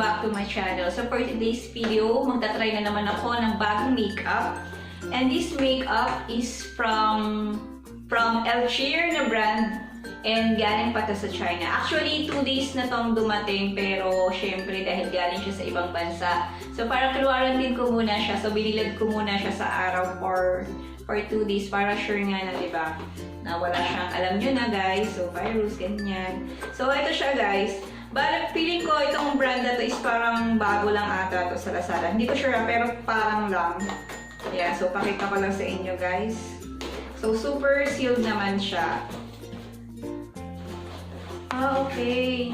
Back to my channel. So for today's video, magta-try na naman ako ng bagong makeup. And this makeup is from LChear na brand and galing pa to sa China. Actually, 2 days na tong dumating pero syempre dahil galing siya sa ibang bansa. So para kaluwaran din ko muna siya. So binilad ko muna siya sa araw for 2 days para sure nga na, diba? Na wala siyang, alam nyo na guys. So virus, ganyan. So ito siya guys. But feeling ko itong brand na to is parang bago lang ata to sa Lazada. Hindi ko sure pero parang lang. Yeah, so pakita ko lang sa inyo guys. So super sealed naman siya. Ah, okay.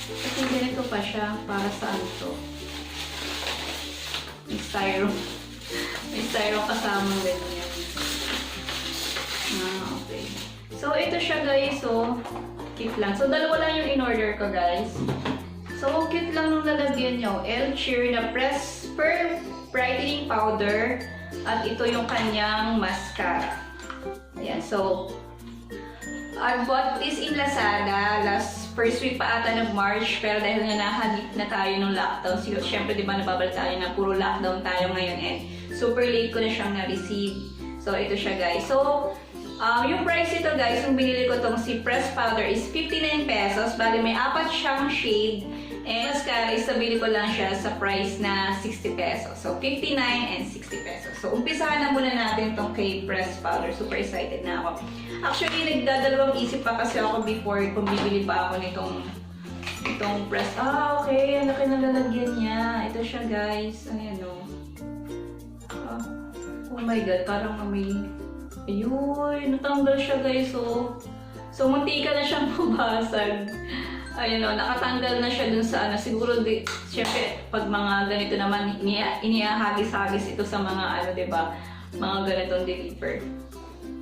Kasi ganito pa siya. Para saan to? May styro. May styro kasamang ganyan. Ah, okay. So ito siya guys. So cute lang. So, dalawa lang yung in-order ko, guys. So, cute lang nung lalagyan nyo. LChear na Press Pearl Brightening Powder. At ito yung kanyang mascara. Ayan. So, I bought this in Lazada first week pa ata ng March. Pero dahil nga nahagip na tayo ng lockdown. Siyempre, di ba, nababal tayo na puro lockdown tayo ngayon. And super late ko na siyang na-receive. So, ito siya, guys. So, yung price ito guys, yung binili ko tong si Press Powder is 59 pesos. Bali may 4 siyang shade. And mascara is nabili ko lang siya sa price na 60 pesos. So 59 and 60 pesos. So umpisahan na muna natin tong kay Press Powder. Super excited na ako. Actually, nagdadalawang isip pa kasi ako before kung bibili pa ako nitong Press. Ah, okay. Ang laki na lalagyan niya. Ito siya guys. Ayan o. Oh my god, parang may... Ayun, natanggal siya guys, oh. So, muntika na siyang mabasag. Ayun, oh, nakatanggal na siya dun sa ano. Siguro, syempre, pag mga ganito naman, iniahagis-hagis ito sa mga ano, diba? Mga ganitong deliver.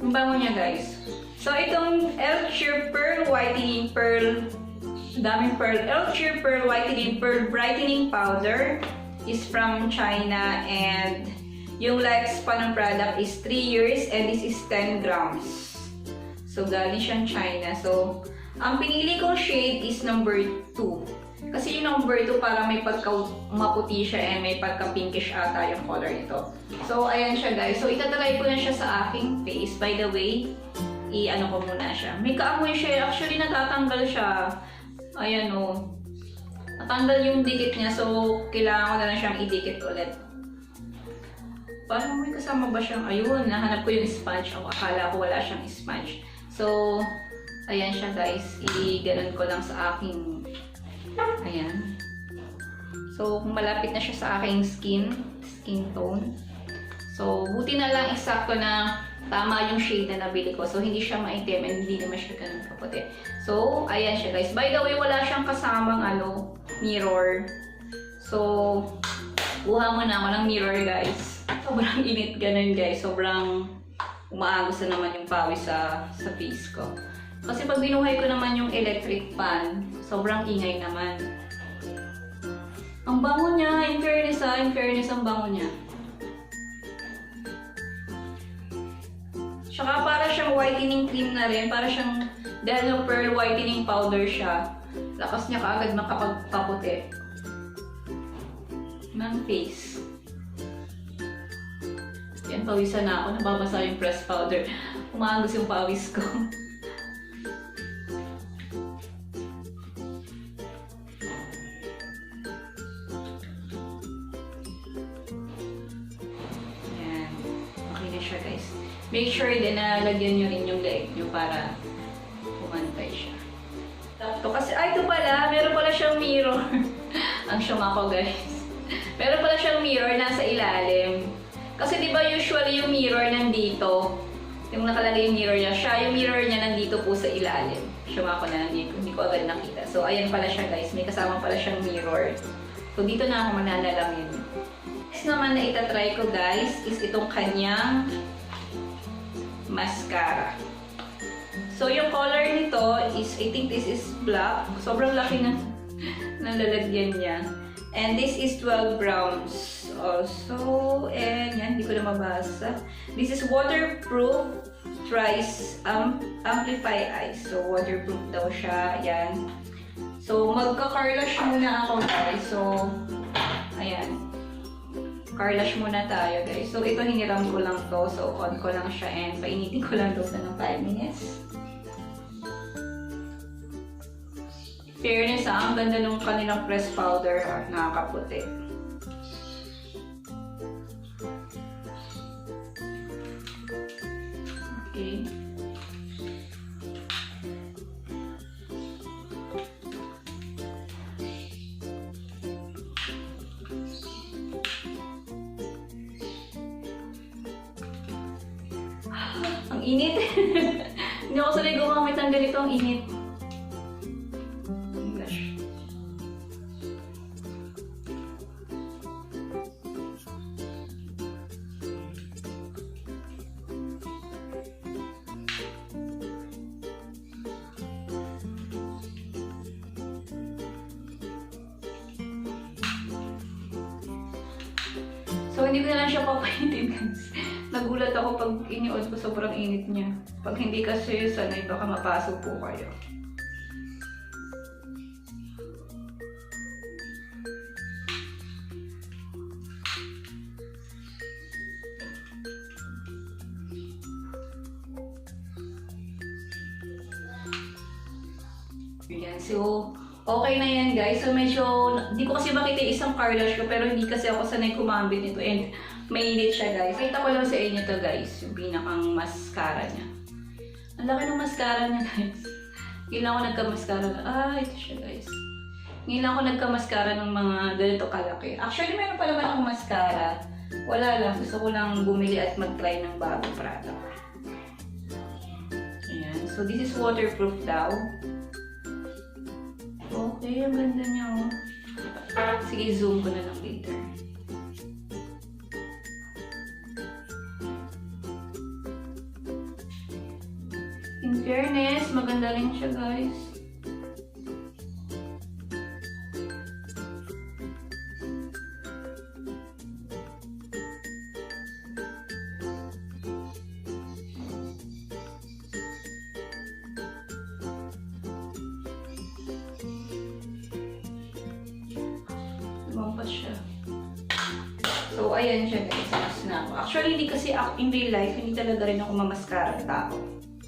Ang bango niya guys. So, itong LChear Pearl Whitening Pearl, daming pearl. LChear Pearl Whitening Pearl Brightening Powder is from China and yung lifespan ng product is 3 years and this is 10 grams. So, galing siyang China. So, ang pinili kong shade is number 2. Kasi yung number 2 para may pagka-maputi siya and may pagka-pinkish ata yung color nito. So, ayan siya guys. So, itatry ko na siya sa aking face. By the way, i-ano ko muna siya. May kaamoy siya. Actually, natatanggal siya. Ayan o. Natanggal yung dikit niya. So, kailangan ko na lang siyang idikit ulit. Parang may kasama ba siyang, ayun, nahanap ko yung sponge. O, akala ko wala siyang sponge. So, ayan siya guys. I-ganon ko lang sa aking, ayan. So, kung malapit na siya sa aking skin tone. So, buti na lang eksakto na tama yung shade na nabili ko. So, hindi siya maitim and hindi naman siya ganun kaputi. So, ayan siya guys. By the way, wala siyang kasamang mirror. So, buha muna ako ng mirror guys. Sobrang init ganun guys. Sobrang umaagos na naman yung pawis sa face ko. Kasi pag binuhay ko naman yung electric fan, sobrang ingay naman. Ang bango niya. In fairness ang bango niya. Tsaka para siyang whitening cream na rin. Para siyang, dahil yung pearl whitening powder siya, lakas niya kaagad makapagpaputi ng face. Yan, pawisan na ako. Nababasa yung press powder. Umaagos yung pawis ko. Yan. Okay na siya guys. Make sure din na lagyan nyo rin yung leg nyo para pumantay siya. Tapos kasi, ito pala. Meron pala siyang mirror. Ang syong ako guys. Meron pala siyang mirror nasa ilalim. Kasi di ba usually yung mirror nandito, yung nakalagay yung mirror niya, yung mirror niya nandito po sa ilalim. Siyuma ko na nandito, hindi ko agad nakita. So ayan pala siya guys, may kasama pala siyang mirror. So dito na ako mananalamin. Next naman na itatry ko guys, is itong kanyang mascara. So yung color nito is, I think this is black. Sobrang laki ng lalagyan niya. And this is 12 grams also. And yan, hindi ko na mabasa. This is waterproof Tries Amplify Eyes. So, waterproof daw siya. Ayan. So, magka-carlash muna ako, guys. So, ayan. Carlash muna tayo, guys. So, ito hiniram ko lang to. So, on ko lang siya and painitin ko lang daw ng 5 minutes. Fairness, ang ganda nung kanilang press powder. Nakakaputi. Okay. Ang init. Hindi ako sanay gumamit ng ganito, ang init. Oh my gosh. So, hindi ko na lang siya papainitin, guys. Nagulat ako pag iniod ko, sobrang init niya. Pag hindi kasi sanay, baka mapasok po kayo. Ayan, so okay na yan, guys. So medyo, hindi ko kasi makita yung isang carlash ko, pero hindi kasi ako sanay kumambit nito and mainit siya, guys. Kita ko lang sa inyo to, guys, yung pinakang mascara niya. Ang laki ng mascara niya, guys. Ngayon lang ako nagka-mascara na, ito siya, guys. Ngayon lang ako nagka-mascara ng mga ganito kalaki. Actually, meron pa naman akong mascara. Wala lang, gusto ko lang bumili at mag-try ng bagong product. Ayan, so this is waterproof daw. Okay, ang ganda niya, oh. Sige, zoom ko na lang later. In fairness, maganda rin siya, guys. Lumampas siya. So, ayan siya, guys. Actually, hindi kasi ako, in real life, hindi talaga rin ako mamaskara ng tao.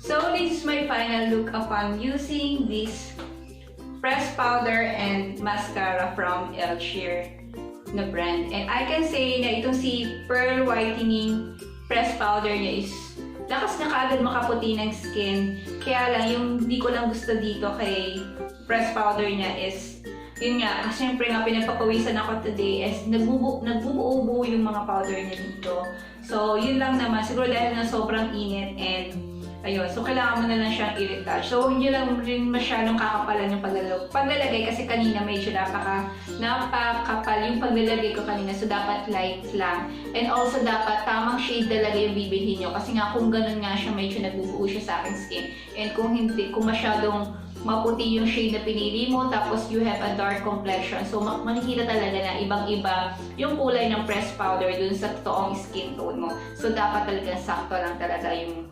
So, this is my final look upon using this press powder and mascara from LChear na brand. And I can say na itong si Pearl Whitening press powder niya is lakas na kaagad makaputi ng skin. Kaya lang, yung di ko lang gusto dito kay press powder niya is yun nga, kasi syempre nga pinagpapawisan ako today is nagbubuo-buo yung mga powder niya dito. So, yun lang naman. Siguro dahil na sobrang init and ayun, so kailangan mo na lang siyang i-retouch. So, hindi lang rin masyadong kakapalan yung paglalagay kasi kanina medyo napakapal yung paglalagay ko kanina. So, dapat light lang. And also, dapat tamang shade talaga yung bibilhin nyo. Kasi nga, kung ganun nga siya, medyo nagbubuo siya sa aking skin. And kung hindi, kung masyadong maputi yung shade na pinili mo, tapos you have a dark complexion. So, makikita talaga na ibang-iba yung kulay ng press powder dun sa toong skin tone mo. So, dapat talaga sakto lang talaga yung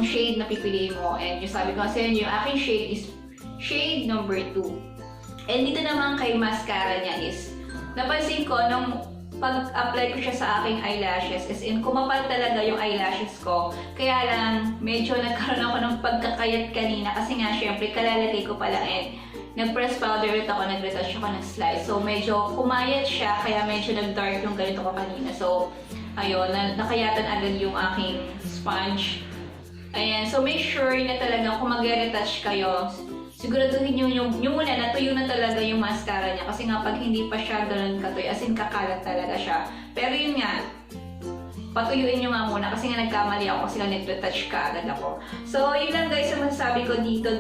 shade na pipiliin mo. And yung sabi ko kasi yung aking shade is shade number 2. And dito naman kay mascara niya is, napansin ko nung pag-apply ko siya sa aking eyelashes, as in kumapal talaga yung eyelashes ko. Kaya lang, medyo nagkaroon ako ng pagkakayat kanina kasi nga syempre kalalagay ko pala and nag-press powder ulit ako, nag-retouch ako ng slice. So medyo kumayat siya, kaya medyo nag-dark yung ganito ko kanina. So ayun, nakayatan agad yung aking sponge. Ayan, so make sure na talaga kung mag-retouch kayo, siguraduhin nyo yung muna, natuyo na talaga yung mascara niya. Kasi nga pag hindi pa siya ganun katuyo, as in kakalat talaga siya. Pero yun nga, patuyuin nyo nga muna kasi nga nagkamali ako kasi nga nag-retouch ka agad ako. So yun lang guys ang masasabi ko dito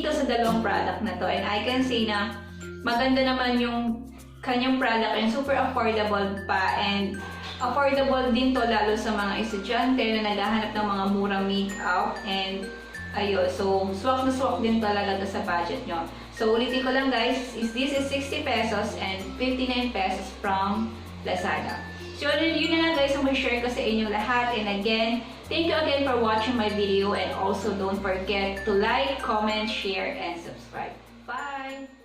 sa dalawang product na to. And I can say na maganda naman yung kanyang product and super affordable pa. And affordable din to lalo sa mga estudyante na naghahanap ng mga murang makeup. And ayun, so swak na swak din talaga to sa budget nyo. So, ulitin ko lang guys, this is 60 pesos and 59 pesos from Lazada. So, yun na lang guys ang mag-share ko sa inyo lahat. And again, thank you again for watching my video. And also, don't forget to like, comment, share, and subscribe. Bye!